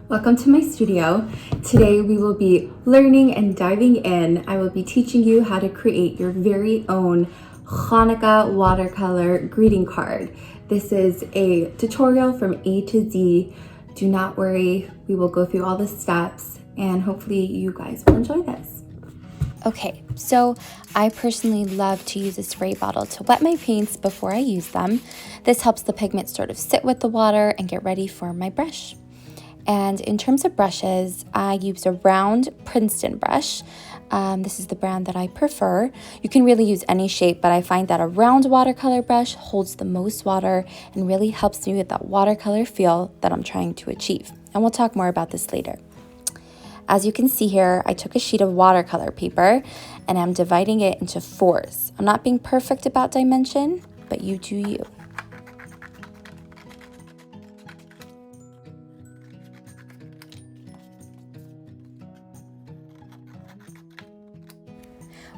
Welcome to my studio. Today we will be learning and diving in. I will be teaching you how to create your very own Chanukah watercolor greeting card. This is a tutorial from A to Z. Do not worry, we will go through all the steps and hopefully you guys will enjoy this. Okay, so I personally love to use a spray bottle to wet my paints before I use them. This helps the pigment sort of sit with the water and get ready for my brush. And in terms of brushes, I use a round Princeton brush. This is the brand that I prefer. You can really use any shape, but I find that a round watercolor brush holds the most water and really helps me with that watercolor feel that I'm trying to achieve. And we'll talk more about this later. As you can see here, I took a sheet of watercolor paper and I'm dividing it into fours. I'm not being perfect about dimension, but you do you.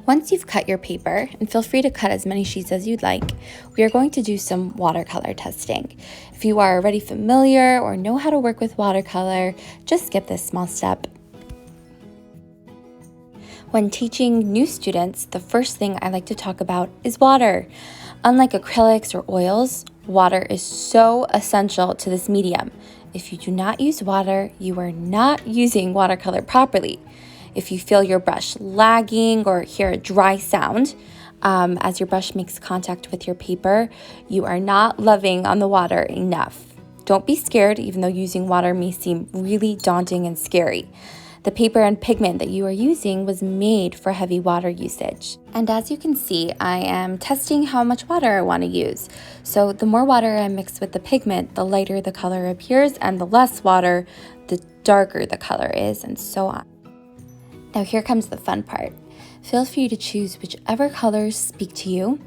Once you've cut your paper, and feel free to cut as many sheets as you'd like, we are going to do some watercolor testing. If you are already familiar or know how to work with watercolor, just skip this small step. When teaching new students, the first thing I like to talk about is water. Unlike acrylics or oils, water is so essential to this medium. If you do not use water, you are not using watercolor properly. If you feel your brush lagging or hear a dry sound as your brush makes contact with your paper, you are not loving on the water enough. Don't be scared, even though using water may seem really daunting and scary. The paper and pigment that you are using was made for heavy water usage. And as you can see, I am testing how much water I want to use. So the more water I mix with the pigment, the lighter the color appears, and the less water, the darker the color is, and so on. Now here comes the fun part. Feel free to choose whichever colors speak to you,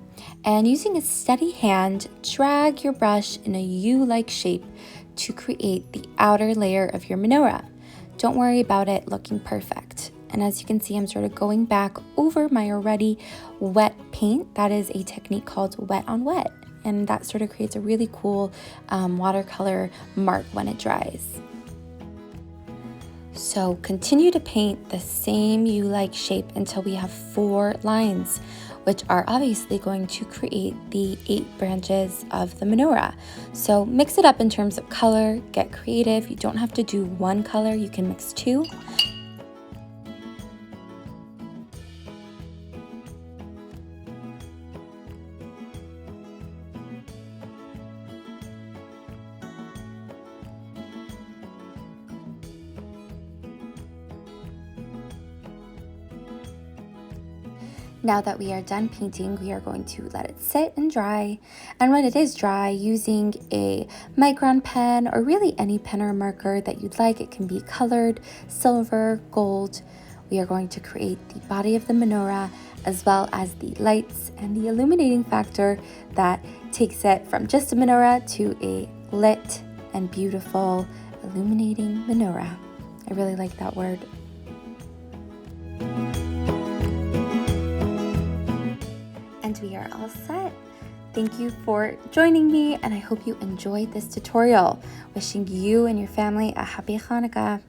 and using a steady hand, drag your brush in a U-like shape to create the outer layer of your menorah. Don't worry about it looking perfect. And as you can see, I'm sort of going back over my already wet paint. That is a technique called wet on wet, and that sort of creates a really cool watercolor mark when it dries. So continue to paint the same U-like shape until we have 4 lines, which are obviously going to create the 8 branches of the menorah. So mix it up in terms of color, get creative. You don't have to do one color, you can mix 2. Now that we are done painting, we are going to let it sit and dry. And when it is dry, using a micron pen or really any pen or marker that you'd like, it can be colored, silver, gold. We are going to create the body of the menorah as well as the lights and the illuminating factor that takes it from just a menorah to a lit and beautiful illuminating menorah. I really like that word. And we are all set. Thank you for joining me, and I hope you enjoyed this tutorial. Wishing you and your family a happy Chanukah.